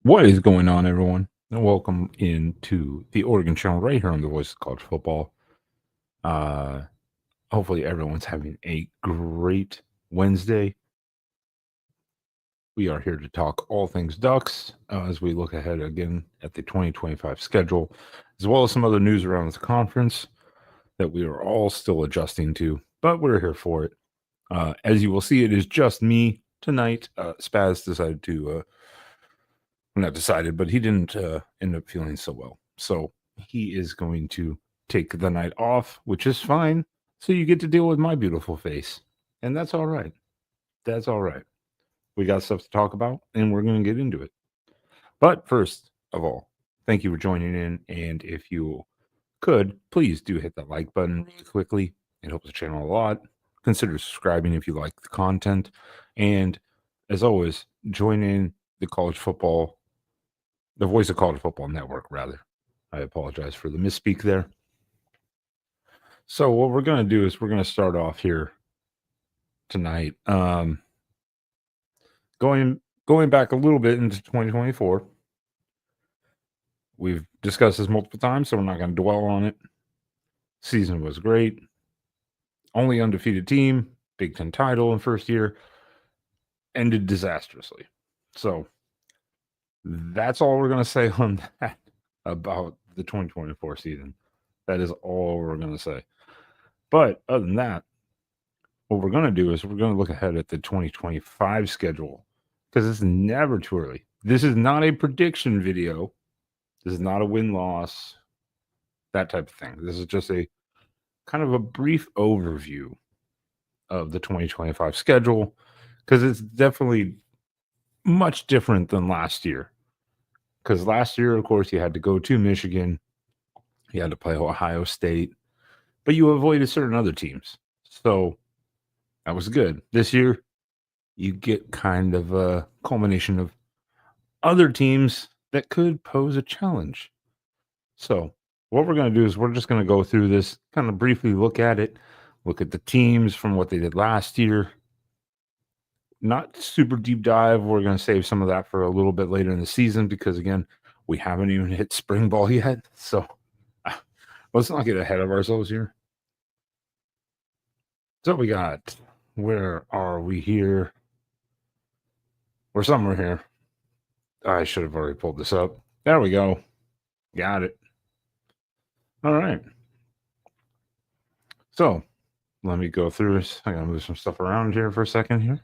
What is going on, everyone? And welcome into the Oregon Channel right here on the Voice of College Football. Uh, Hopefully, everyone's having a great Wednesday. We are here to talk all things Ducks as we look ahead again at the 2025 schedule, as well as some other news around the conference that we are all still adjusting to, but we're here for it. As you will see, it is just me tonight. Spaz decided to not decided, but he didn't end up feeling so well. So he is going to take the night off, which is fine. So you get to deal with my beautiful face. And that's all right. That's all right. We got stuff to talk about and we're going to get into it. But first of all, thank you for joining in. And if you could, please do hit that like button really quickly. It helps the channel a lot. Consider subscribing if you like the content. And as always, join in the Voice of College Football Network, rather. I apologize for the misspeak there. So what we're going to do is we're going to start off here tonight. Going back a little bit into 2024. We've discussed this multiple times, so we're not going to dwell on it. Season was great. Only undefeated team, Big Ten title in first year, ended disastrously. So that's all we're going to say on that about the 2024 season. That is all we're going to say. But other than that, what we're going to do is we're going to look ahead at the 2025 schedule because it's never too early. This is not a prediction video. This is not a win-loss, that type of thing. This is just a kind of a brief overview of the 2025 schedule because it's definitely much different than last year. Because last year, of course, you had to go to Michigan. You had to play Ohio State. But you avoided certain other teams. So that was good. This year, you get kind of a culmination of other teams that could pose a challenge. So, what we're going to do is we're just going to go through this, kind of briefly look at it, look at the teams from what they did last year. Not super deep dive. We're going to save some of that for a little bit later in the season because, again, we haven't even hit spring ball yet. So, let's not get ahead of ourselves here. So, we got, where are we here? We're somewhere here. I should have already pulled this up. There we go. Got it. All right. So let me go through this. I gotta move some stuff around here for a second here.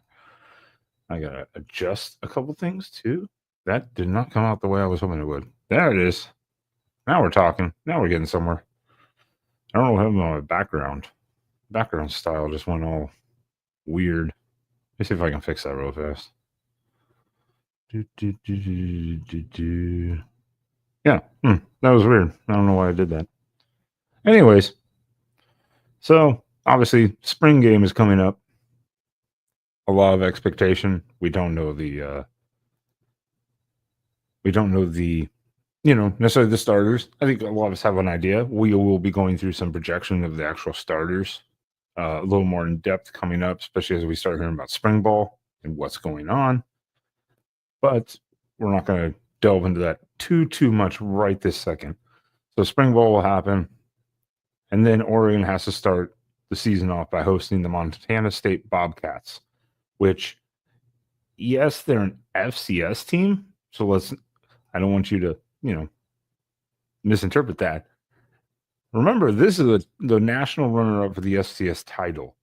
I gotta adjust a couple things too. That did not come out the way I was hoping it would. There it is. Now we're talking. Now we're getting somewhere. I don't know what happened to my background. Background style just went all weird. Let me see if I can fix that real fast. Yeah, that was weird. I don't know why I did that. Anyways, so obviously spring game is coming up. A lot of expectation. We don't know the necessarily the starters. I think a lot of us have an idea. We will be going through some projection of the actual starters a little more in depth coming up, especially as we start hearing about spring ball and what's going on. But we're not going to delve into that too much right this second. So spring ball will happen, and then Oregon has to start the season off by hosting the Montana State Bobcats, which, yes, they're an FCS team. So I don't want you to, misinterpret that. Remember, this is the national runner-up for the FCS title.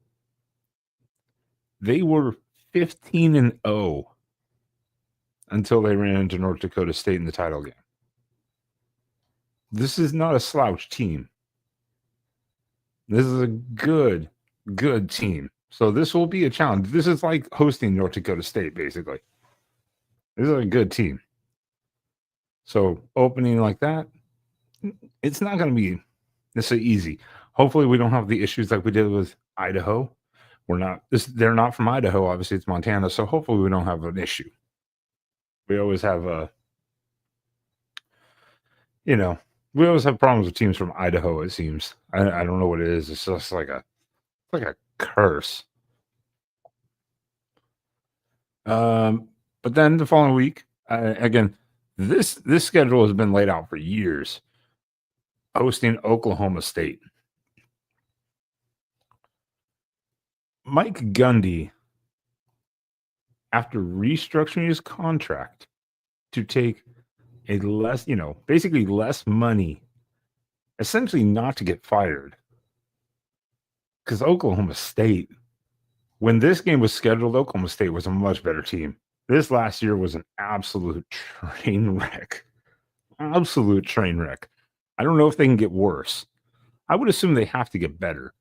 They were 15-0 until they ran into North Dakota State in the title game. This is not a slouch team. This is a good team. So this will be a challenge. This is like hosting North Dakota State, basically. This is a good team. So opening like that, it's not going to be necessarily easy. Hopefully we don't have the issues like we did with Idaho. They're not from Idaho. Obviously, it's Montana. So hopefully we don't have an issue. We always have we always have problems with teams from Idaho, it seems. I don't know what it is. It's just like a curse. But then the following week, again, This schedule has been laid out for years. Hosting Oklahoma State. Mike Gundy, after restructuring his contract to take a less, basically less money, essentially not to get fired. Because Oklahoma State, when this game was scheduled, Oklahoma State was a much better team. This last year was an absolute train wreck. Absolute train wreck. I don't know if they can get worse. I would assume they have to get better.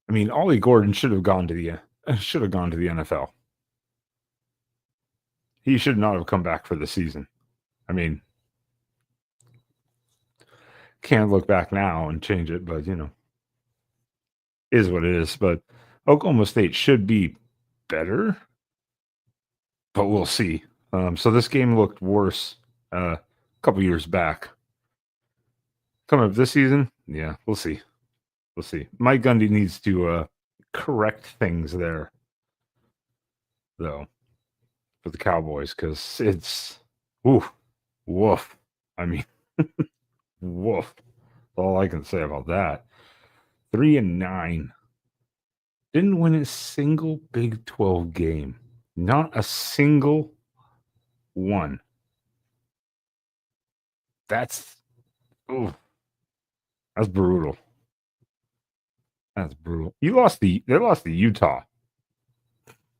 I mean, Ollie Gordon should have gone to the NFL. He should not have come back for the season. I mean, can't look back now and change it, but is what it is. But Oklahoma State should be better, but we'll see. So this game looked worse a couple years back. Coming up this season, yeah, we'll see. We'll see. Mike Gundy needs to correct things there, though, for the Cowboys, because it's woof. I mean, woof. That's all I can say about that. 3-9. Didn't win a single Big 12 game. Not a single one. That's brutal. That's brutal. They lost to Utah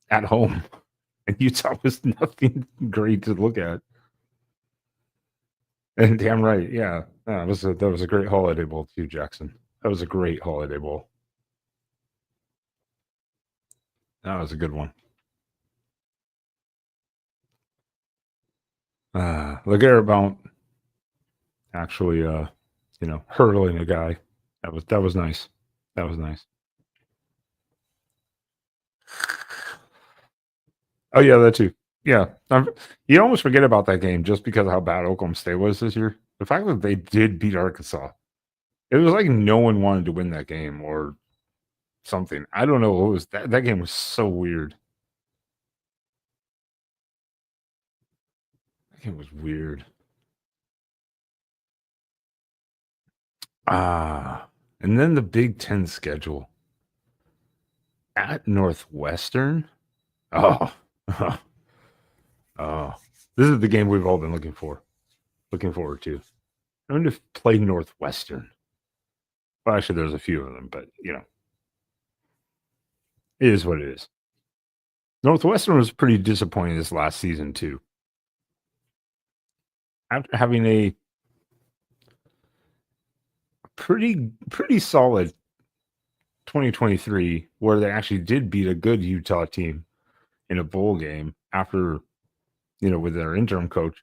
at home. And Utah was nothing great to look at. And damn right, yeah. That was a great Holiday Bowl too, Jackson. That was a great Holiday Bowl. That was a good one. LeGarrette Blount actually hurdling a guy. That was nice. That was nice. Oh yeah, that too. Yeah. You almost forget about that game just because of how bad Oklahoma State was this year. The fact that they did beat Arkansas. It was like no one wanted to win that game or something. I don't know what was that game was so weird. That game was weird. And then the Big Ten schedule. At Northwestern. Oh. This is the game we've all been looking forward to. I'm going to play Northwestern. Well, actually, there's a few of them, but it is what it is. Northwestern was pretty disappointing this last season too. After having a pretty solid 2023, where they actually did beat a good Utah team in a bowl game after, with their interim coach.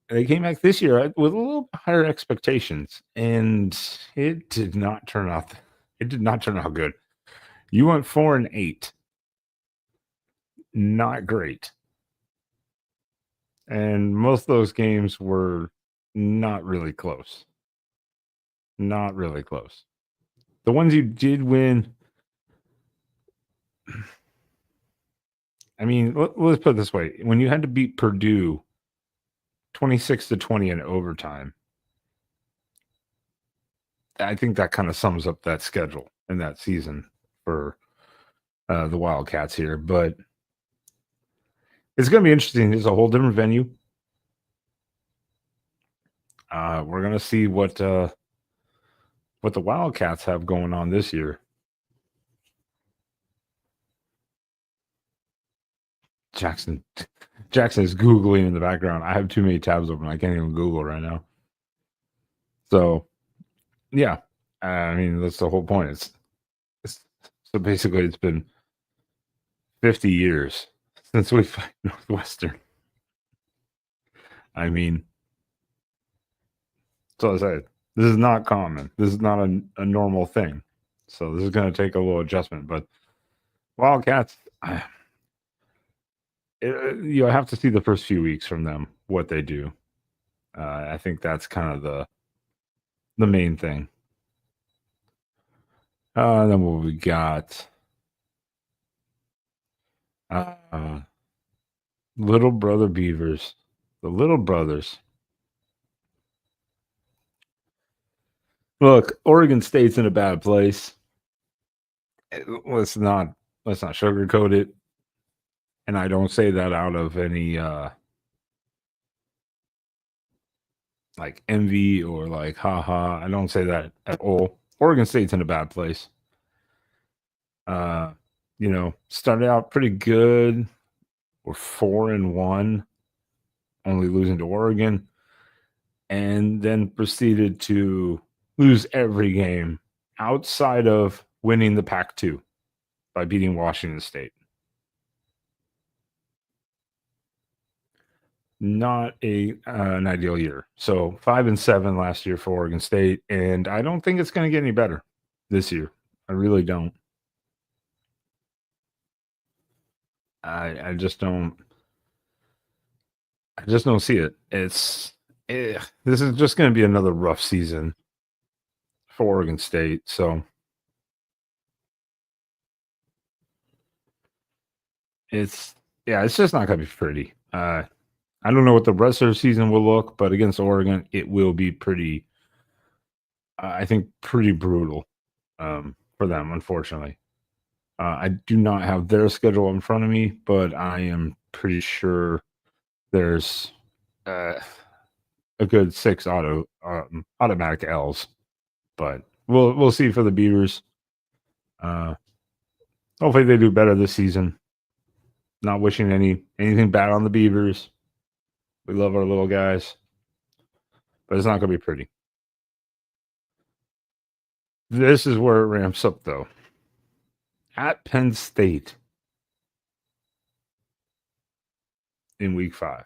They came back this year with a little higher expectations, and it did not turn out. It did not turn out good. You went 4-8, not great, and most of those games were not really close. Not really close. The ones you did win. I mean, let's put it this way: when you had to beat Purdue 26-20 in overtime, I think that kind of sums up that schedule and that season for the Wildcats here. But it's going to be interesting. It's a whole different venue. We're going to see what the Wildcats have going on this year. Jackson is Googling in the background. I have too many tabs open. I can't even Google right now. So, yeah. I mean, that's the whole point. So basically, it's been 50 years since we fight Northwestern. I mean, so I said, this is not common. This is not a normal thing. So this is going to take a little adjustment. But Wildcats, you have to see the first few weeks from them, what they do. I think that's kind of the main thing. Then what we got? Little Brother Beavers. The little brothers. Look, Oregon State's in a bad place. Let's not sugarcoat it. And I don't say that out of any like envy or like haha. I don't say that at all. Oregon State's in a bad place. Uh, started out pretty good. We're 4-1, only losing to Oregon, and then proceeded to lose every game outside of winning the Pac-2 by beating Washington State. Not an ideal year. So 5-7 last year for Oregon State, and I don't think it's going to get any better this year. I really don't. I just don't. I just don't see it. This is just going to be another rough season for Oregon State. So it's it's just not going to be pretty. I don't know what the rest of the season will look, but against Oregon, it will be pretty. I think pretty brutal for them, unfortunately. I do not have their schedule in front of me, but I am pretty sure there's uh, a good 6 automatic L's. But we'll see for the Beavers. Uh, Hopefully they do better this season. Not wishing anything bad on the Beavers. We love our little guys, but it's not going to be pretty. This is where it ramps up, though. At Penn State in Week 5.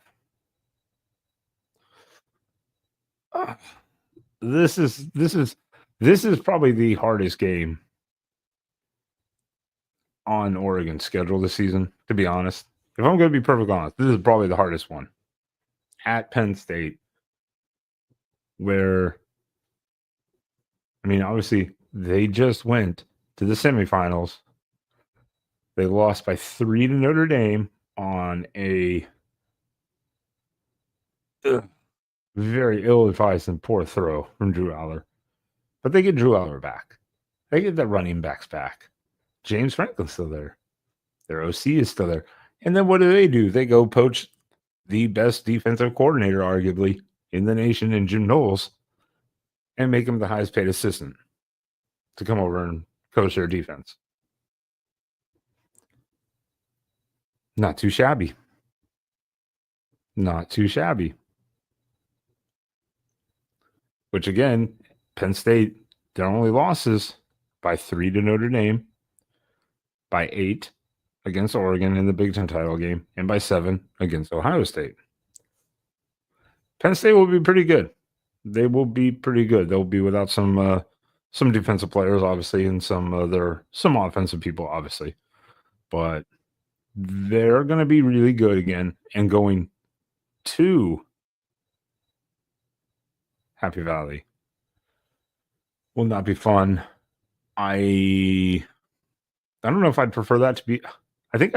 This is probably the hardest game on Oregon's schedule this season, to be honest. If I'm going to be perfectly honest, this is probably the hardest one. At Penn State, where, I mean, obviously, they just went to the semifinals. They lost by 3 to Notre Dame on a very ill-advised and poor throw from Drew Aller. But they get Drew Aller back. They get the running backs back. James Franklin's still there. Their OC is still there. And then what do? They go poach the best defensive coordinator, arguably, in the nation in Jim Knowles, and make him the highest paid assistant to come over and coach their defense. Not too shabby. Not too shabby. Which again, Penn State, their only losses by 3 to Notre Dame, by 8 against Oregon in the Big Ten title game, and by 7 against Ohio State. Penn State will be pretty good. They will be pretty good. They'll be without some defensive players, obviously, and some offensive people, obviously. But they're going to be really good again, and going to Happy Valley will not be fun. I don't know if I'd prefer that to be. I think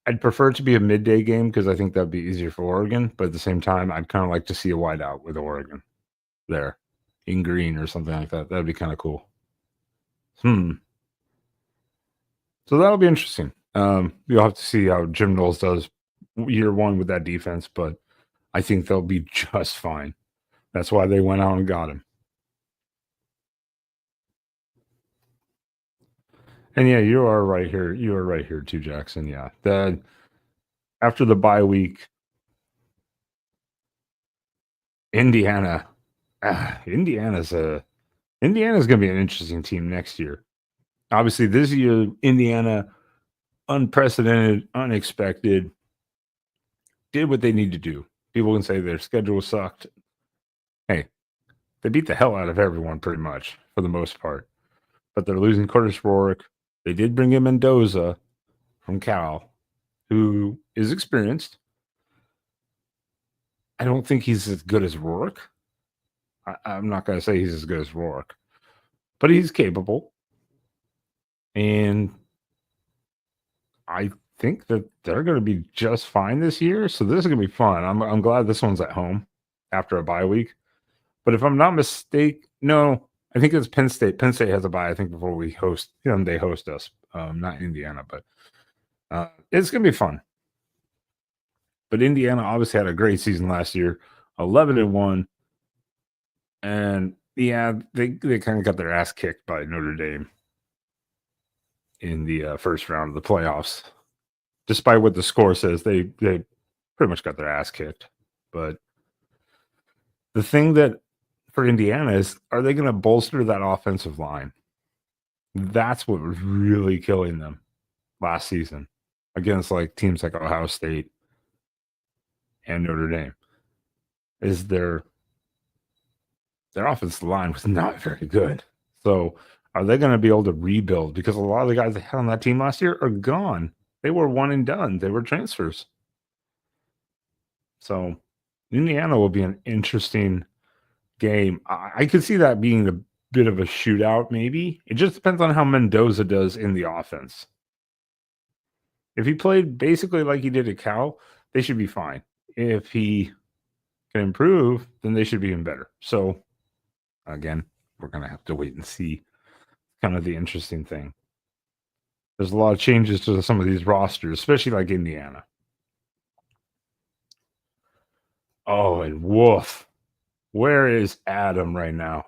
I'd prefer it to be a midday game because I think that'd be easier for Oregon. But at the same time, I'd kind of like to see a whiteout with Oregon there in green or something like that. That'd be kind of cool. So that'll be interesting. You'll have to see how Jim Knowles does year one with that defense, but I think they'll be just fine. That's why they went out and got him. And yeah, you are right here. You are right here too, Jackson. Yeah. After the bye week, Indiana. Indiana's going to be an interesting team next year. Obviously, this year, Indiana, unprecedented, unexpected, did what they need to do. People can say their schedule sucked. Hey, they beat the hell out of everyone pretty much for the most part. But they're losing Curtis Rourke. They did bring in Mendoza from Cal, who is experienced. I don't think he's as good as Rourke. I'm not going to say he's as good as Rourke, but he's capable. And I think that they're going to be just fine this year. So this is going to be fun. I'm glad this one's at home after a bye week. But if I'm not mistaken, no, I think it's Penn State. Penn State has a bye. I think before we host them, they host us. Not Indiana, but it's going to be fun. But Indiana obviously had a great season last year, 11-1, and yeah, they kind of got their ass kicked by Notre Dame in the first round of the playoffs. Despite what the score says, they pretty much got their ass kicked. But the thing that for Indiana is, are they going to bolster that offensive line? That's what was really killing them last season against like teams like Ohio State and Notre Dame. Is their offensive line was not very good. So are they going to be able to rebuild? Because a lot of the guys they had on that team last year are gone. They were one and done. They were transfers. So Indiana will be an interesting game. I could see that being a bit of a shootout, maybe. It just depends on how Mendoza does in the offense. If he played basically like he did at Cal, they should be fine. If he can improve, then they should be even better. So, again, we're going to have to wait and see. Kind of the interesting thing. There's a lot of changes to some of these rosters, especially like Indiana. Oh, and woof. Where is Adam right now?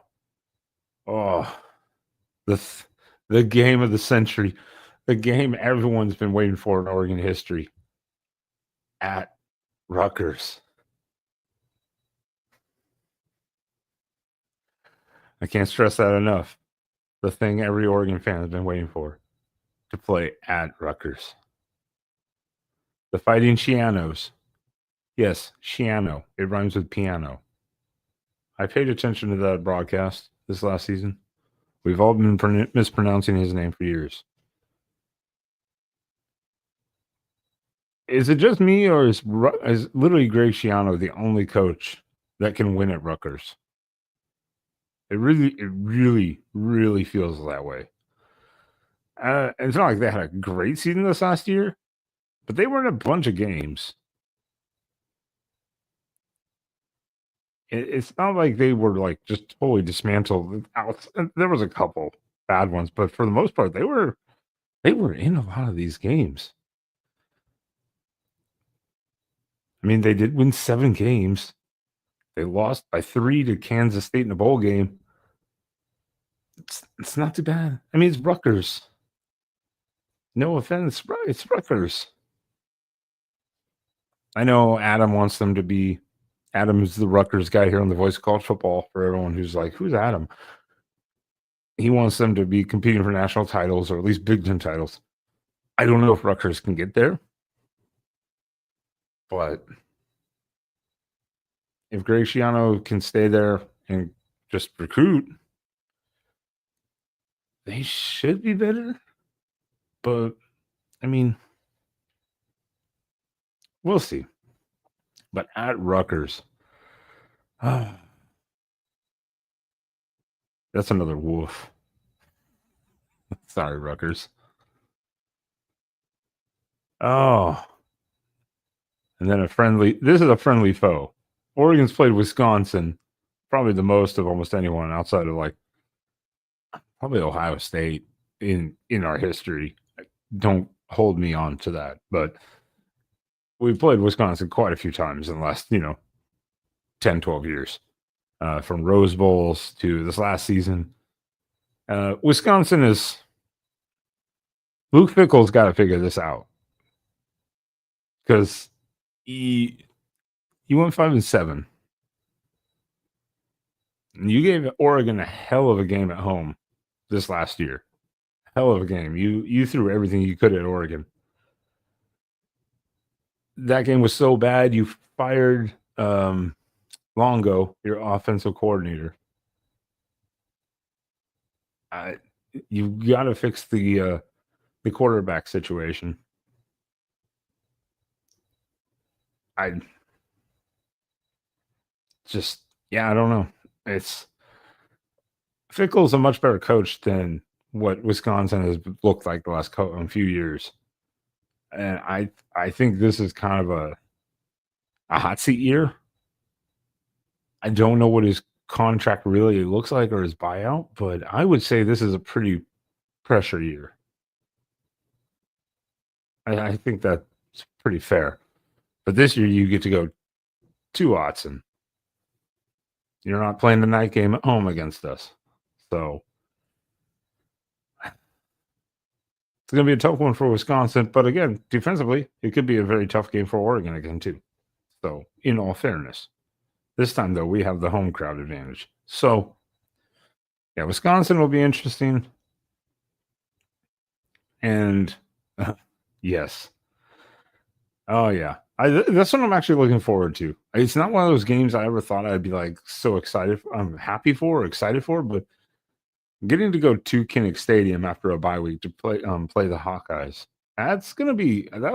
Oh, the game of the century. The game everyone's been waiting for in Oregon history. At Rutgers. I can't stress that enough. The thing every Oregon fan has been waiting for, to play at Rutgers. The Fighting Chianos. Yes, Chiano. It rhymes with piano. I paid attention to that broadcast this last season. We've all been mispronouncing his name for years. Is it just me, or is literally Greg Schiano the only coach that can win at Rutgers? It really feels that way. It's not like they had a great season this last year, but they were in a bunch of games. It's not like they were like just totally dismantled. There was a couple bad ones, but for the most part, they were in a lot of these games. I mean, they did win 7 games. They lost by 3 to Kansas State in a bowl game. It's not too bad. I mean, it's Rutgers. No offense, it's Rutgers. I know Adam wants them to be. Adam's the Rutgers guy here on the Voice of College Football. For everyone who's like, who's Adam? He wants them to be competing for national titles or at least Big Ten titles. I don't know if Rutgers can get there, but if Greg Schiano can stay there and just recruit, they should be better. But I mean, we'll see. But at Rutgers, that's another woof. Sorry, Rutgers. Oh, and then this is a friendly foe. Oregon's played Wisconsin probably the most of almost anyone outside of like probably Ohio State in our history. Don't hold me on to that, but we've played Wisconsin quite a few times in the last, 10, 12 years, from Rose Bowls to this last season. Wisconsin is Luke Fickell's got to figure this out because he went 5-7. And you gave Oregon a hell of a game at home this last year. Hell of a game. You threw everything you could at Oregon. That game was so bad you fired Longo, your offensive coordinator. You got to fix the quarterback situation. I don't know. Fickell's a much better coach than what Wisconsin has looked like the last few years. and I think this is kind of a hot seat year. I don't know what his contract really looks like or his buyout, but I would say this is a pretty pressure year. I think that's pretty fair. But this year you get to go to Autzen. You're not playing the night game at home against us. So it's going to be a tough one for Wisconsin. But again, defensively, it could be a very tough game for Oregon again, too. So, in all fairness, this time, though, we have the home crowd advantage. So, yeah, Wisconsin will be interesting. And yes. Oh, yeah. That's what I'm actually looking forward to. It's not one of those games I ever thought I'd be like so excited. I'm happy for, or excited for, but getting to go to Kinnick Stadium after a bye week to play the Hawkeyes. That'll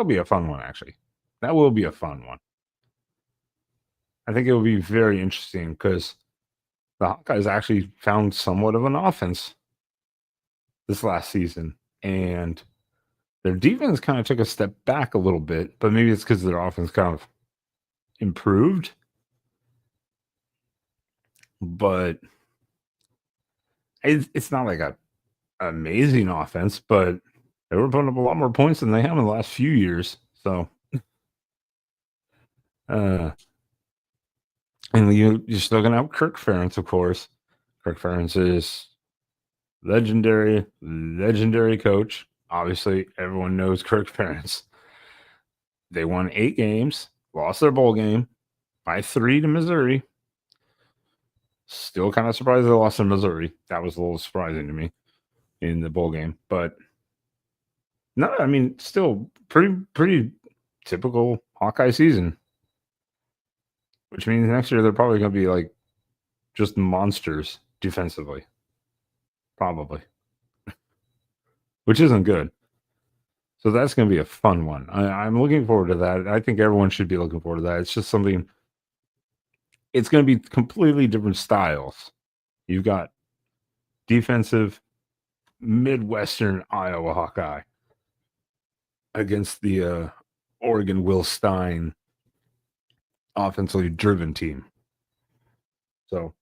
be a fun one actually. That will be a fun one. I think it will be very interesting because the Hawkeyes actually found somewhat of an offense this last season, and their defense kind of took a step back a little bit, but maybe it's because their offense kind of improved. But it's not like a amazing offense, but they were putting up a lot more points than they have in the last few years. So, uh, and you're still gonna have Kirk Ferentz, of course. Kirk Ferentz is legendary coach. Obviously, everyone knows Kirk Ferentz. They won 8 games, lost their bowl game by 3 to Missouri. Still kind of surprised they lost to Missouri. That was a little surprising to me in the bowl game, but no, I mean, still pretty typical Hawkeye season. Which means next year they're probably going to be like just monsters defensively, probably, which isn't good. So that's going to be a fun one. I'm looking forward to that. I think everyone should be looking forward to that. It's just something. It's going to be completely different styles. You've got defensive Midwestern Iowa Hawkeye against the Oregon Will Stein offensively driven team. So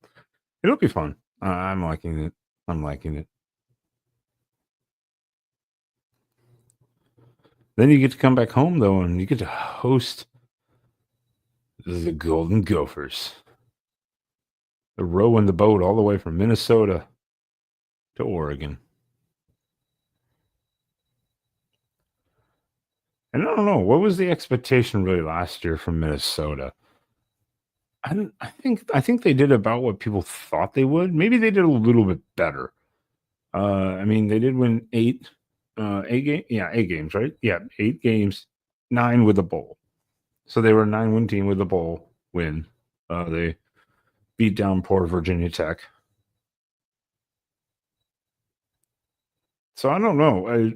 it'll be fun. I'm liking it. I'm liking it. Then you get to come back home though, and you get to host the Golden Gophers. They're rowing the boat all the way from Minnesota to Oregon. And I don't know, what was the expectation really last year from Minnesota? I think they did about what people thought they would. Maybe they did a little bit better. I mean, they did win 8 games, right? Yeah, 8 games, 9 with a bowl. So they were a 9-win team with a bowl win. They beat down poor Virginia Tech. So I don't know.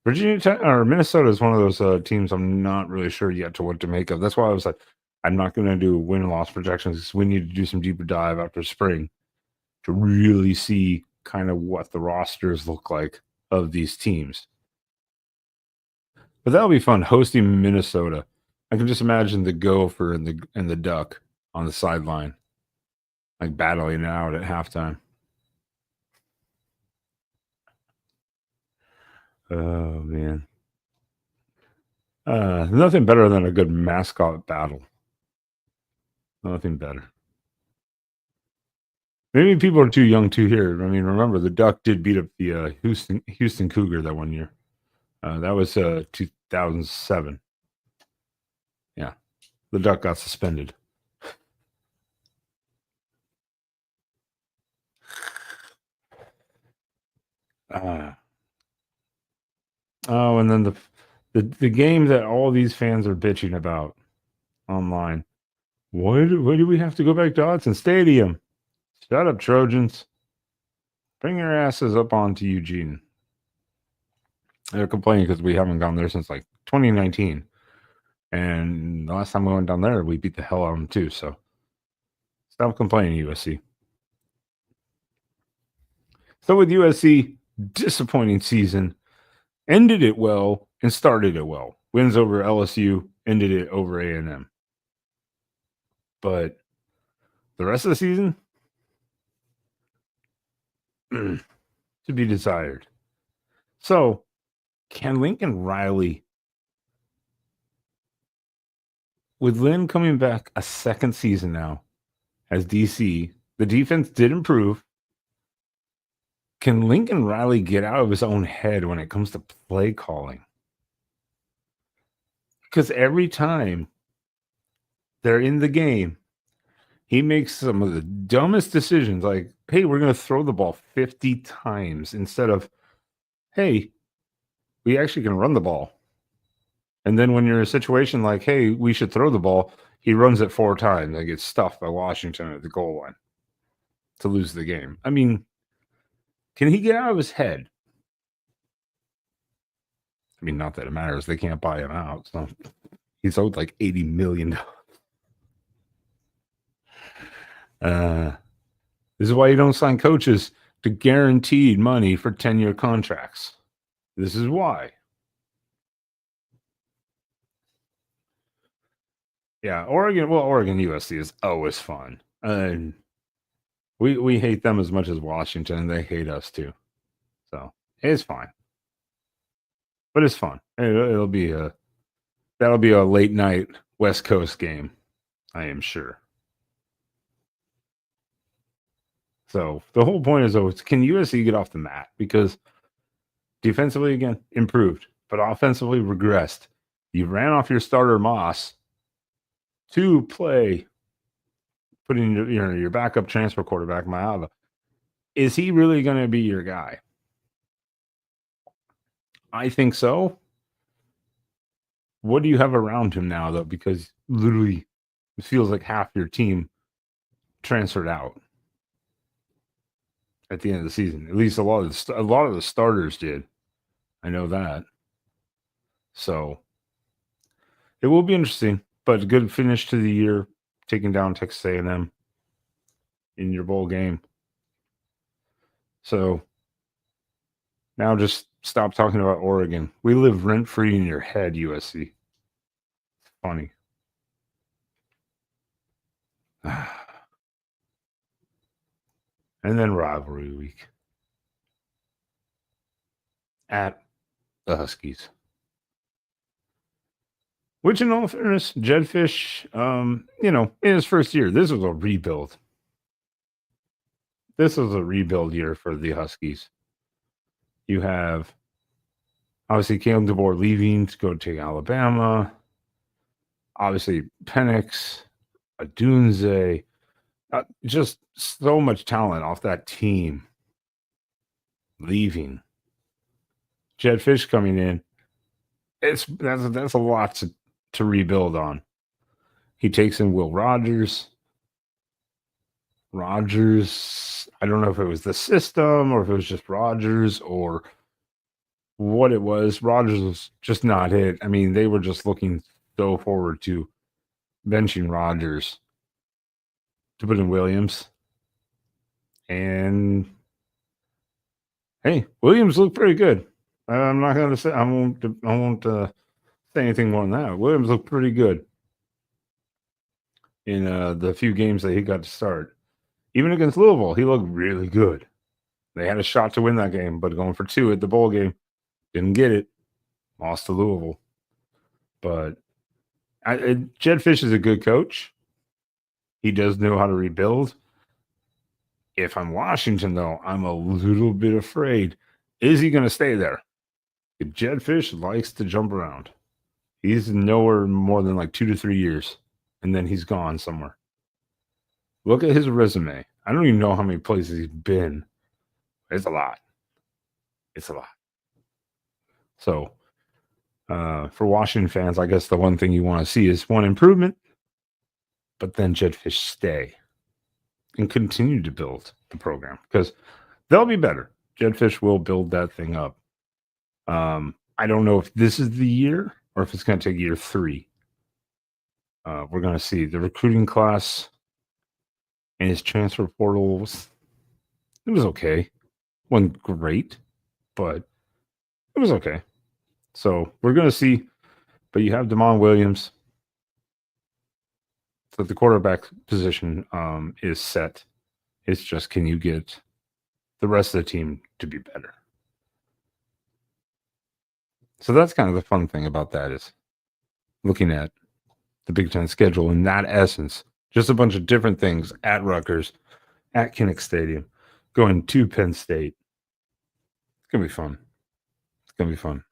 Virginia Tech or Minnesota is one of those teams I'm not really sure yet to what to make of. That's why I was like, I'm not going to do win and loss projections. We need to do some deeper dive after spring to really see kind of what the rosters look like of these teams. But that'll be fun hosting Minnesota. I can just imagine the Gopher and the Duck on the sideline, like battling it out at halftime. Oh man. Nothing better than a good mascot battle. Nothing better. Maybe people are too young to hear. I mean, remember the Duck did beat up the Houston Cougar that one year. That was 2007. Yeah, the Duck got suspended. Oh, and then the game that all these fans are bitching about online. Why do we have to go back to Autzen Stadium? Shut up, Trojans. Bring your asses up onto Eugene. They're complaining because we haven't gone there since like 2019. And the last time we went down there, we beat the hell out of them too. So stop complaining, USC. So with USC, disappointing season. Ended it well and started it well. Wins over LSU, ended it over A&M. But the rest of the season, to be desired. So, can Lincoln Riley, with Lynn coming back a second season now as DC, the defense did improve. Can Lincoln Riley get out of his own head when it comes to play calling? Because every time they're in the game, he makes some of the dumbest decisions like, hey, we're going to throw the ball 50 times instead of, hey, we actually can run the ball. And then when you're in a situation like, hey, we should throw the ball, he runs it 4 times and gets stuffed by Washington at the goal line to lose the game. I mean, can he get out of his head? I mean, not that it matters. They can't buy him out. So he's owed like $80 million. This is why you don't sign coaches to guaranteed money for 10-year contracts. This is why. Yeah, Oregon USC is always fun. And we hate them as much as Washington, and they hate us too. So it's fine. But it's fun. That'll be a late night West Coast game, I am sure. So the whole point is, though, can USC get off the mat? Because defensively, again, improved, but offensively regressed. You ran off your starter Moss to play, putting your backup transfer quarterback, Maava. Is he really going to be your guy? I think so. What do you have around him now, though? Because literally, it feels like half your team transferred out at the end of the season. At least a lot of the starters did. I know that. So it will be interesting, but a good finish to the year, taking down Texas A&M in your bowl game. So now just stop talking about Oregon. We live rent-free in your head, USC. It's funny. And then rivalry week at the Huskies. Which, in all fairness, Jedfish, in his first year, this was a rebuild. This was a rebuild year for the Huskies. You have, obviously, Caleb DeBoer leaving to go to Alabama. Obviously, Penix, Adunze, just so much talent off that team leaving. Jed Fish coming in. That's a lot to rebuild on. He takes in Will Rogers. I don't know if it was the system or if it was just Rogers or what it was. Rogers was just not it. I mean, they were just looking so forward to benching Rogers to put in Williams. And hey, Williams looked pretty good. I'm not going to say I won't say anything more than that. Williams looked pretty good in the few games that he got to start. Even against Louisville, he looked really good. They had a shot to win that game, but going for 2 at the bowl game, didn't get it. Lost to Louisville. But Jed Fish is a good coach. He does know how to rebuild. If I'm Washington, though, I'm a little bit afraid. Is he going to stay there? Jed Fish likes to jump around. He's nowhere more than like 2 to 3 years, and then he's gone somewhere. Look at his resume. I don't even know how many places he's been. It's a lot. It's a lot. So, for Washington fans, I guess the one thing you want to see is one improvement, but then Jed Fish stay and continue to build the program because they'll be better. Jed Fish will build that thing up. I don't know if this is the year or if it's going to take year 3. We're going to see the recruiting class and his transfer portal. It was okay. Wasn't great, but it was okay. So we're going to see. But you have Damon Williams. So the quarterback position is set. It's just, can you get the rest of the team to be better? So that's kind of the fun thing about that, is looking at the Big Ten schedule in that essence. Just a bunch of different things at Rutgers, at Kinnick Stadium, going to Penn State. It's going to be fun. It's going to be fun.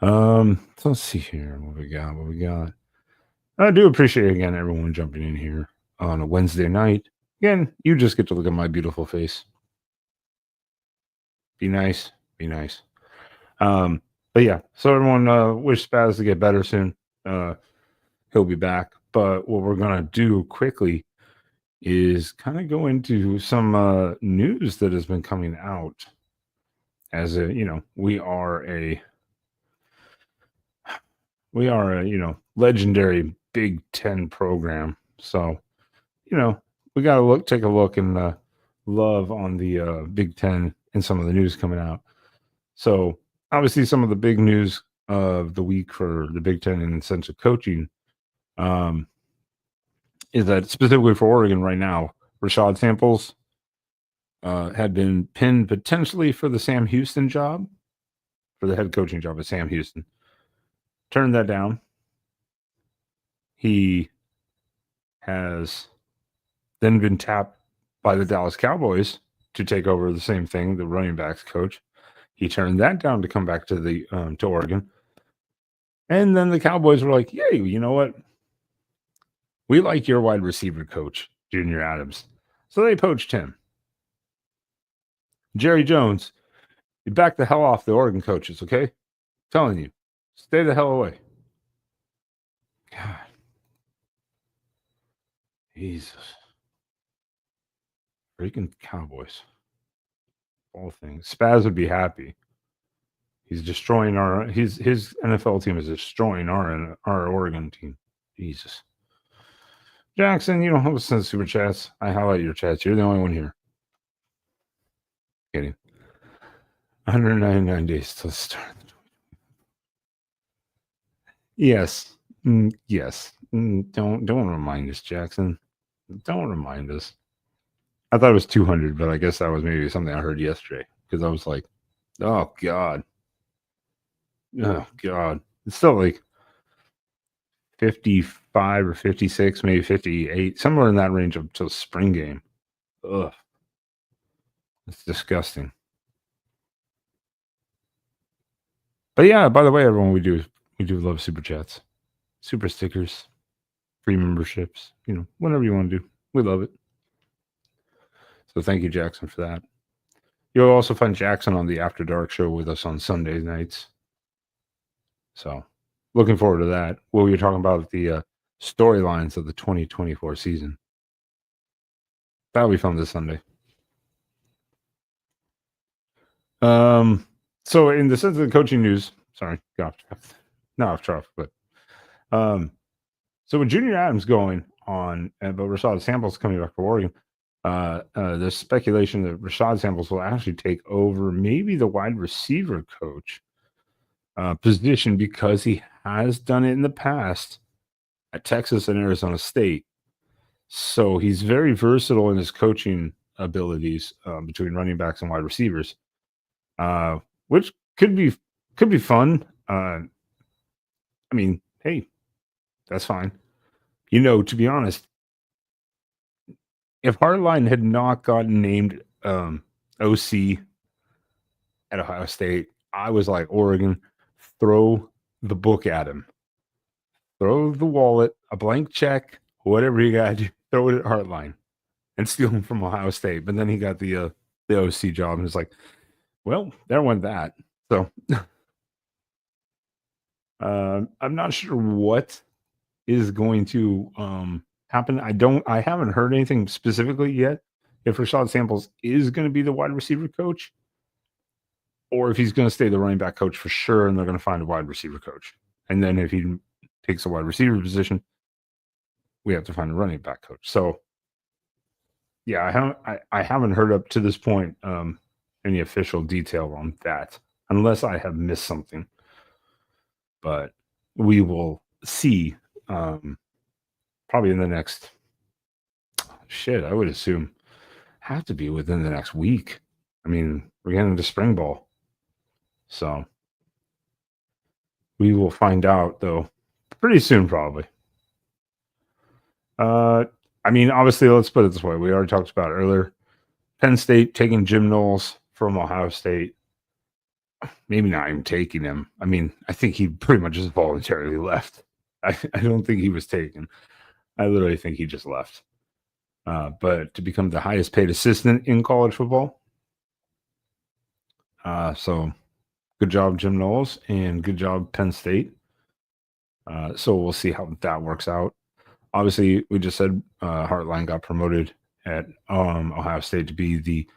So let's see here. What we got? I do appreciate, again, everyone jumping in here on a Wednesday night. Again, you just get to look at my beautiful face. Be nice. But yeah, so everyone wish Spaz to get better soon. He'll be back. But what we're gonna do quickly is kind of go into some news that has been coming out. As we are a legendary Big Ten program. So, we got to take a look and love on the Big Ten and some of the news coming out. So, obviously, some of the big news of the week for the Big Ten in the sense of coaching is that specifically for Oregon right now, Rashad Samples had been pinned potentially for the Sam Houston job, for the head coaching job at Sam Houston. Turned that down. He has then been tapped by the Dallas Cowboys to take over the same thing, the running backs coach. He turned that down to come back to the to Oregon. And then the Cowboys were like, "Yay, you know what? We like your wide receiver coach, Junior Adams." So they poached him. Jerry Jones, you back the hell off the Oregon coaches, okay? Telling you, stay the hell away. God. Jesus. Freaking Cowboys. All things. Spaz would be happy. He's destroying his NFL team is destroying our Oregon team. Jesus. Jackson, you don't have to send super chats. I highlight your chats. You're the only one here. Kidding. 199 days till the start. Yes. Yes. Don't remind us, Jackson. Don't remind us. I thought it was 200, but I guess that was maybe something I heard yesterday, because I was like, oh, God. Oh, God. It's still like 55 or 56, maybe 58, somewhere in that range up till spring game. Ugh. It's disgusting. But yeah, by the way, everyone, we do love super chats, super stickers, free memberships, whatever you want to do. We love it. So thank you, Jackson, for that. You'll also find Jackson on the After Dark show with us on Sunday nights. So looking forward to that. Well, you're talking about the storylines of the 2024 season. That'll be fun this Sunday. So in the sense of the coaching news, sorry, got off track, but so with Junior Adams going on, but Rashad Samples coming back for Oregon, there's speculation that Rashad Samples will actually take over maybe the wide receiver coach position, because he has done it in the past at Texas and Arizona State. So he's very versatile in his coaching abilities between running backs and wide receivers, which could be fun. I mean, hey, that's fine. To be honest, if Hartline had not gotten named OC at Ohio State, I was like, Oregon, throw the book at him. Throw the wallet, a blank check, whatever you got to do, throw it at Hartline and steal him from Ohio State. But then he got the OC job, and it's like, well, there went that. So I'm not sure what is going to happen. I haven't heard anything specifically yet if Rashad Samples is going to be the wide receiver coach, or if he's going to stay the running back coach for sure, and they're going to find a wide receiver coach. And then if he takes a wide receiver position, we have to find a running back coach. So yeah, I haven't heard up to this point any official detail on that. unless I have missed something. But we will see. Probably in the next shit. I would assume have to be within the next week. I mean, we're getting into spring ball, so we will find out though pretty soon, probably. Uh, I mean, obviously, let's put it this way: we already talked about it earlier. Penn State taking Jim Knowles from Ohio State. Maybe not even taking him. I mean, I think he pretty much just voluntarily left. I don't think he was taken. I literally think he just left. But to become the highest paid assistant in college football. So good job, Jim Knowles, and good job, Penn State. So we'll see how that works out. Obviously, we just said Hartline got promoted at Ohio State to be the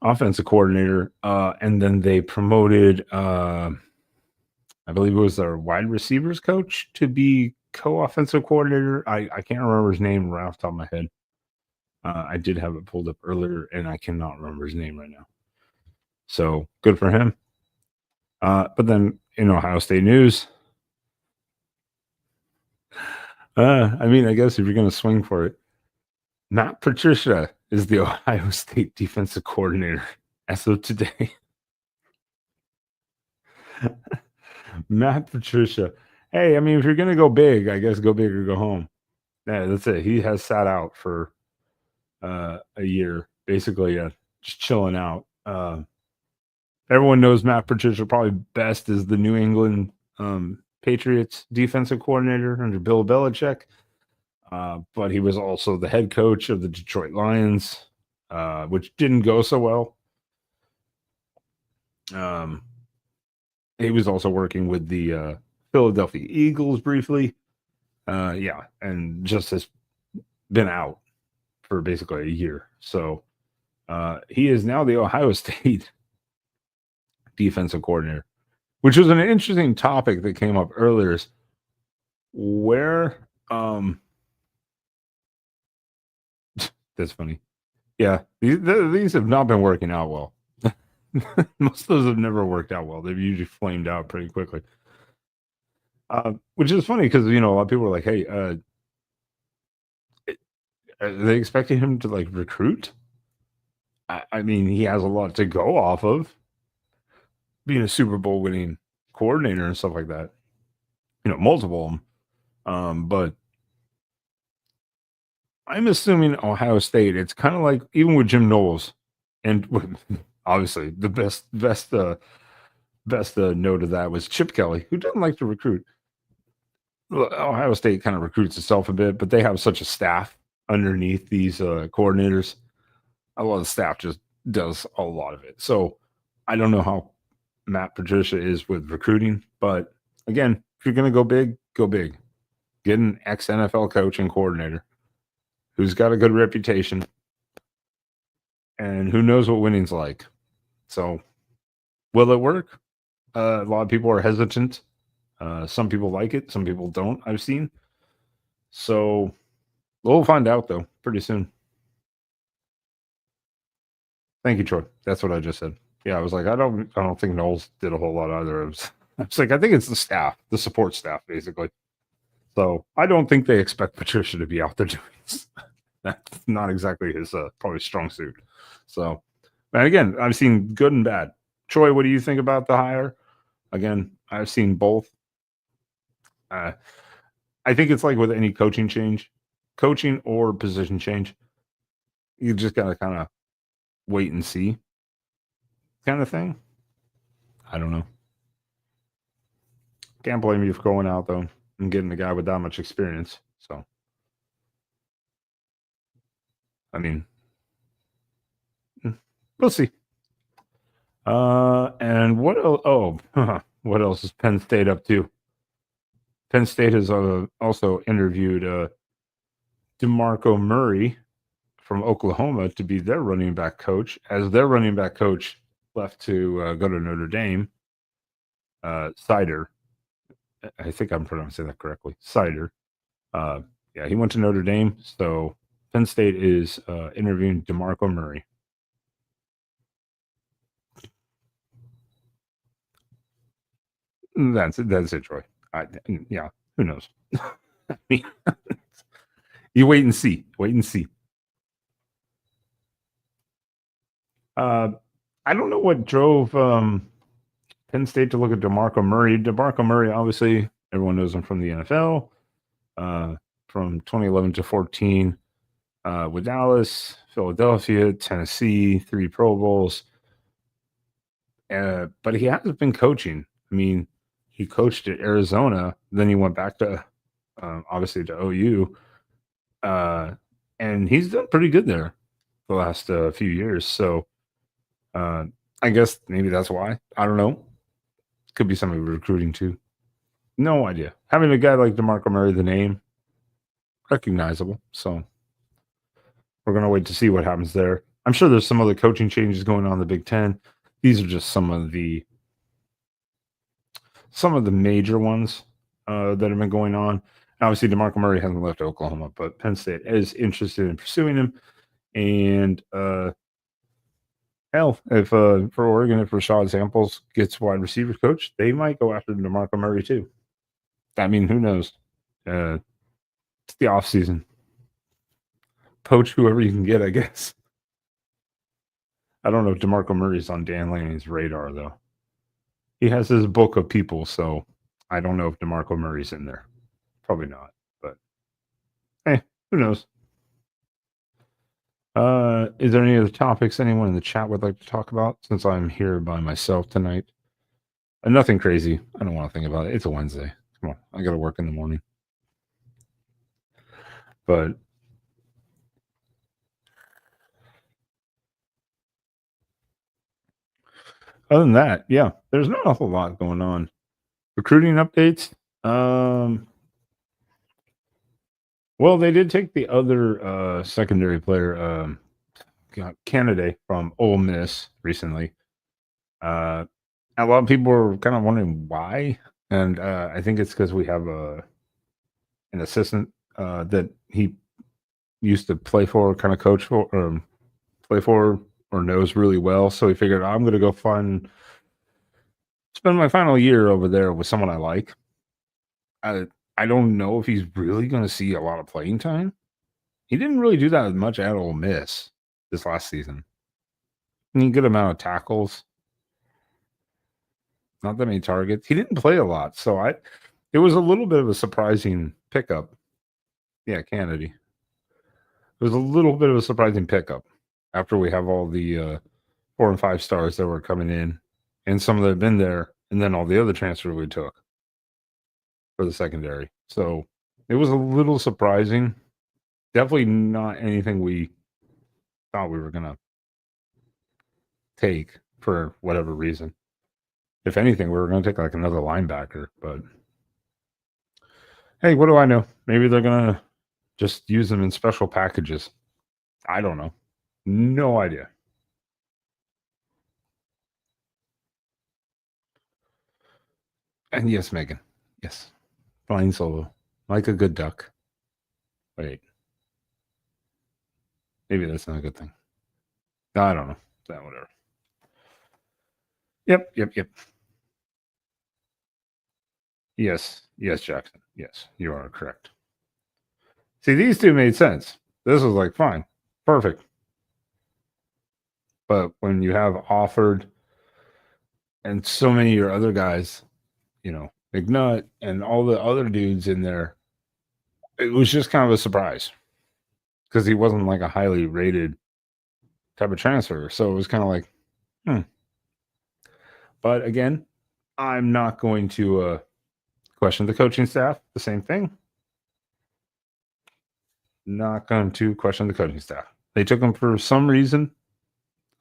offensive coordinator, and then they promoted, I believe it was their wide receivers coach to be co-offensive coordinator. I can't remember his name right off the top of my head. I did have it pulled up earlier, and I cannot remember his name right now. So good for him. But then in Ohio State news, I mean, I guess if you're going to swing for it, Matt Patricia is the Ohio State defensive coordinator as of today. Matt Patricia. Hey, I mean, if you're going to go big, I guess go big or go home. Yeah, that's it. He has sat out for a year, basically, just chilling out. Everyone knows Matt Patricia probably best as the New England Patriots defensive coordinator under Bill Belichick. But he was also the head coach of the Detroit Lions, which didn't go so well. He was also working with the Philadelphia Eagles briefly. Yeah, and just has been out for basically a year. So he is now the Ohio State defensive coordinator, which was an interesting topic that came up earlier. Is where that's funny. Yeah, these have not been working out well. Most of those have never worked out well. They've usually flamed out pretty quickly. Which is funny because a lot of people are like, "Hey, are they expecting him to like recruit?" I mean, he has a lot to go off of, being a Super Bowl winning coordinator and stuff like that. Multiple of them. But I'm assuming Ohio State. It's kind of like even with Jim Knowles, and obviously the best note of that was Chip Kelly, who doesn't like to recruit. Ohio State kind of recruits itself a bit, but they have such a staff underneath these coordinators. A lot of the staff just does a lot of it. So I don't know how Matt Patricia is with recruiting, but again, if you're going to go big, go big. Get an ex NFL coach and coordinator who's got a good reputation and who knows what winning's like. So will it work? A lot of people are hesitant. Some people like it, some people don't, I've seen. So we'll find out though pretty soon. Thank you, Troy. That's what I just said. Yeah, I was like, I don't think Knowles did a whole lot either. I was like, I think it's the staff, the support staff, basically. So I don't think they expect Patricia to be out there doing this. That's not exactly his probably strong suit. So, and again, I've seen good and bad. Troy, what do you think about the hire? Again, I've seen both. I think it's like with any coaching change, coaching or position change, you just gotta kind of wait and see, kind of thing. I don't know. Can't blame you for going out though and getting a guy with that much experience. So, I mean, we'll see. And what else? Oh, what else is Penn State up to? Penn State has also interviewed DeMarco Murray from Oklahoma to be their running back coach, as their running back coach left to go to Notre Dame. Sider, I think I'm pronouncing that correctly. Sider. Yeah, he went to Notre Dame. So Penn State is interviewing DeMarco Murray. That's it, Troy. Yeah, who knows? I mean, you wait and see. Wait and see. Uh, I don't know what drove Penn State to look at DeMarco Murray. DeMarco Murray, obviously, everyone knows him from the NFL, uh, from 2011 to 14 with Dallas, Philadelphia, Tennessee, 3 Pro Bowls. But he hasn't been coaching. I mean, he coached at Arizona, then he went back to obviously to OU, uh, and he's done pretty good there the last few years. So uh, I guess maybe that's why. I don't know. Could be somebody recruiting too. No idea. Having a guy like DeMarco Murray, the name recognizable. So we're gonna wait to see what happens there. I'm sure there's some other coaching changes going on in the Big Ten. These are just some of the major ones that have been going on. Obviously, DeMarco Murray hasn't left Oklahoma, but Penn State is interested in pursuing him. And hell, if for Oregon, if Rashad Samples gets wide receiver coach, they might go after DeMarco Murray too. I mean, who knows? It's the off season. Poach whoever you can get, I guess. I don't know if DeMarco Murray's on Dan Lanning's radar though. He has his book of people, so I don't know if DeMarco Murray's in there. Probably not, but hey, who knows? Is there any other topics anyone in the chat would like to talk about since I'm here by myself tonight? Nothing crazy. I don't want to think about it. It's a Wednesday. Come on, I got to work in the morning. But other than that, yeah, there's not a whole lot going on. Recruiting updates. Well, they did take the other secondary player, candidate from Ole Miss recently. A lot of people were kind of wondering why, and I think it's because we have an assistant that he used to play for, kind of coach for, play for, or knows really well. So he figured I'm going to go spend my final year over there with someone I like. I don't know if he's really going to see a lot of playing time. He didn't really do that as much at Ole Miss this last season. I mean, good amount of tackles, not that many targets. He didn't play a lot, so it was a little bit of a surprising pickup. Yeah, Kennedy. It was a little bit of a surprising pickup after we have all the 4 and 5 stars that were coming in, and some that have been there, and then all the other transfers we took for the secondary. So it was a little surprising. Definitely not anything we thought we were gonna take for whatever reason. If anything, we were gonna take like another linebacker, but hey, what do I know? Maybe they're gonna just use them in special packages. I don't know. No idea. And yes, Megan. Yes. Flying solo. Like a good duck. Wait. Maybe that's not a good thing. I don't know. That whatever. Yep. Yes. Yes, Jackson. Yes, you are correct. See, these two made sense. This was like fine. Perfect. But when you have offered and so many of your other guys, McNutt and all the other dudes in there, it was just kind of a surprise because he wasn't like a highly rated type of transfer. So it was kind of like, But again, I'm not going to question the coaching staff. The same thing. Not going to question the coaching staff. They took him for some reason.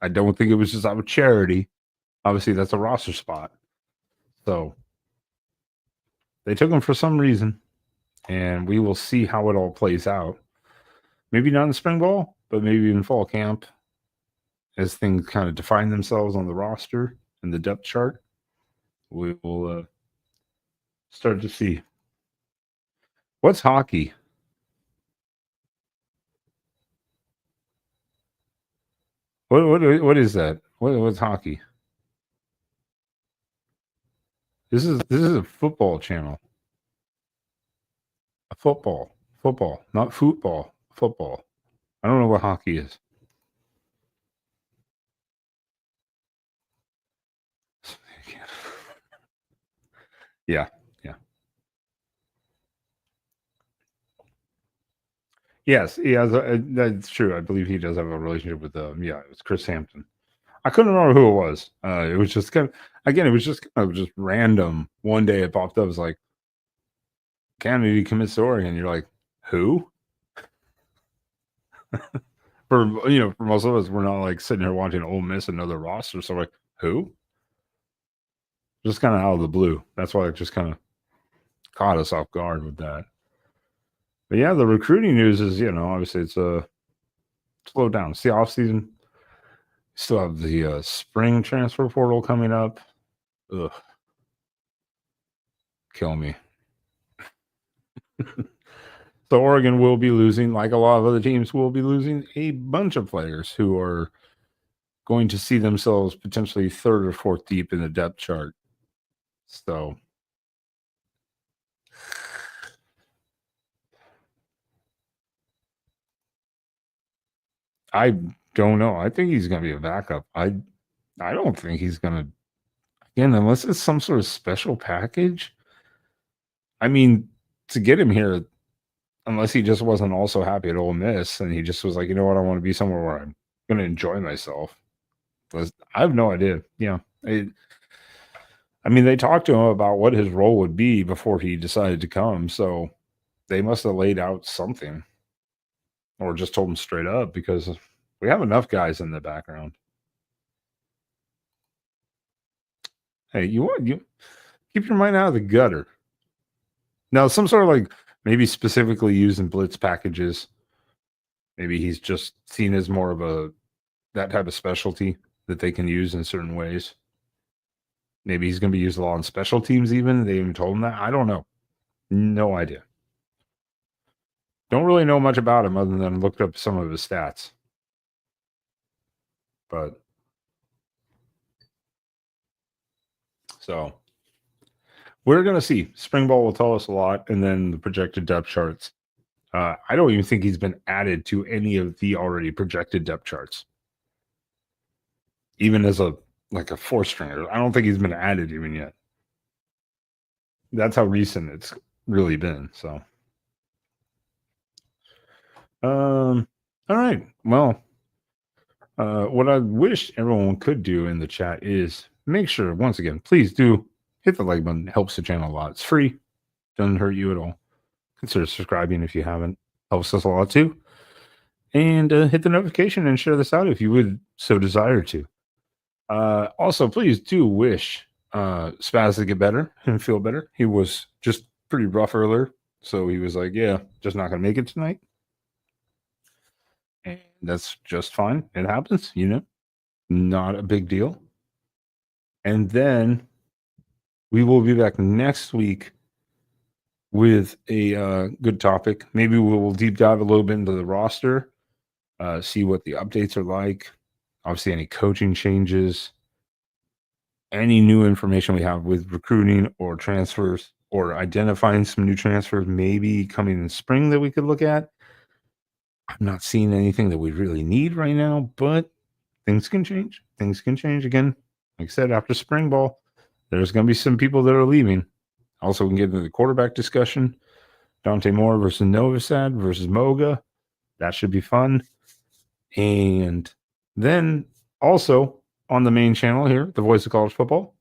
I don't think it was just out of charity. Obviously, that's a roster spot. So they took him for some reason, and we will see how it all plays out. Maybe not in spring ball, but maybe in fall camp as things kind of define themselves on the roster and the depth chart. We will start to see. What's hockey? What is that? What's hockey? This is a football channel. A football, not football. Football. I don't know what hockey is. Yeah, yeah. Yes, he has. That's true. I believe he does have a relationship with. Yeah, it was Chris Hampton. I couldn't remember who it was. It was just kind of. Again, it was just kind of just random. One day it popped up. It was like Kennedy commits to Oregon. You're like, who? For most of us, we're not like sitting here watching Ole Miss and know the roster. So like, who? Just kind of out of the blue. That's why it just kind of caught us off guard with that. But yeah, the recruiting news is, obviously it's a slow down. It's the off season. Still have the spring transfer portal coming up. Ugh, kill me. So Oregon will be losing, like a lot of other teams, will be losing a bunch of players who are going to see themselves potentially third or fourth deep in the depth chart. So I don't know. I think he's going to be a backup. I don't think he's going to, again, unless it's some sort of special package. I mean, to get him here, unless he just wasn't also happy at Ole Miss and he just was like, you know what, I want to be somewhere where I'm going to enjoy myself. I have no idea. I mean, they talked to him about what his role would be before he decided to come. So they must have laid out something or just told him straight up because we have enough guys in the background. Hey, you keep your mind out of the gutter. Now, some sort of like maybe specifically used in blitz packages. Maybe he's just seen as more of that type of specialty that they can use in certain ways. Maybe he's going to be used a lot on special teams. Even they even told him that. I don't know. No idea. Don't really know much about him other than looked up some of his stats. But so we're going to see. Spring ball will tell us a lot, and then the projected depth charts. I don't even think he's been added to any of the already projected depth charts, even as a four stringer. I don't think he's been added even yet. That's how recent it's really been. So, all right. Well, what I wish everyone could do in the chat is make sure, once again, please do hit the like button. It helps the channel a lot. It's free, doesn't hurt you at all. Consider subscribing if you haven't. Helps us a lot too. And hit the notification and share this out if you would so desire to. Also, please do wish Spaz to get better and feel better. He was just pretty rough earlier. So he was like, yeah, just not going to make it tonight. And that's just fine. It happens, not a big deal. And then we will be back next week with a good topic. Maybe we will deep dive a little bit into the roster, see what the updates are like. Obviously, any coaching changes, any new information we have with recruiting or transfers or identifying some new transfers maybe coming in spring that we could look at. I'm not seeing anything that we really need right now, but things can change. Things can change again. Like I said, after spring ball, there's going to be some people that are leaving. Also, we can get into the quarterback discussion. Dante Moore versus Novosad versus Moga. That should be fun. And then also on the main channel here, the Voice of College Football.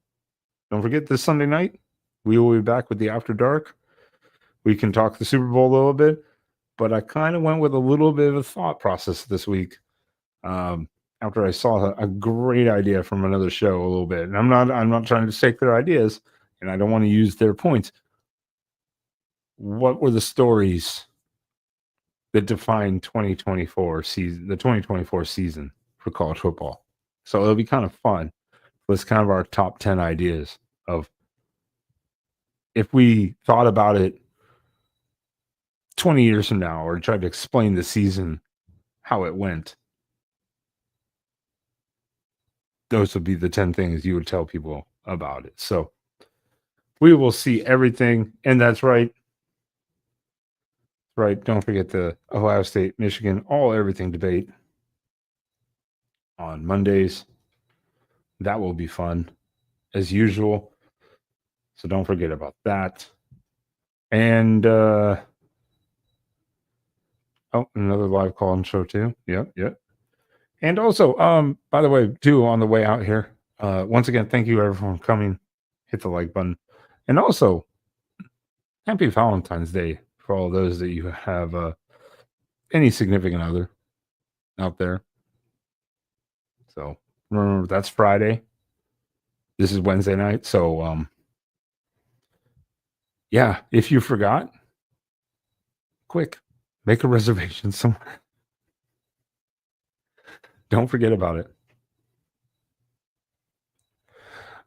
Don't forget this Sunday night, we will be back with the After Dark. We can talk the Super Bowl a little bit, but I kind of went with a little bit of a thought process this week. After I saw a great idea from another show a little bit, and I'm not trying to take their ideas, and I don't want to use their points. What were the stories that defined 2024 season, the 2024 season for college football? So it'll be kind of fun. It's kind of our top 10 ideas of if we thought about it 20 years from now or tried to explain the season, how it went. Those would be the 10 things you would tell people about it. So We will see everything. And that's right. Right. Don't forget the Ohio State, Michigan, everything debate on Mondays. That will be fun as usual. So don't forget about that. And another live call and show too. Yep. And also, by the way, too, on the way out here, once again, thank you everyone for coming. Hit the like button. And also, happy Valentine's Day for all those that you have any significant other out there. So remember, that's Friday. This is Wednesday night. So yeah, if you forgot, quick, make a reservation somewhere. Don't forget about it.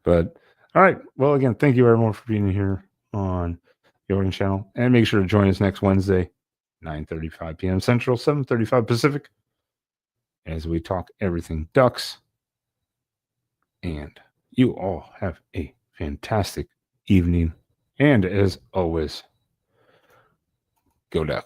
But all right. Well, again, thank you everyone for being here on the Oregon channel. And make sure to join us next Wednesday, 9:35 p.m. Central, 7:35 Pacific, as we talk everything Ducks. And you all have a fantastic evening. And as always, go Ducks.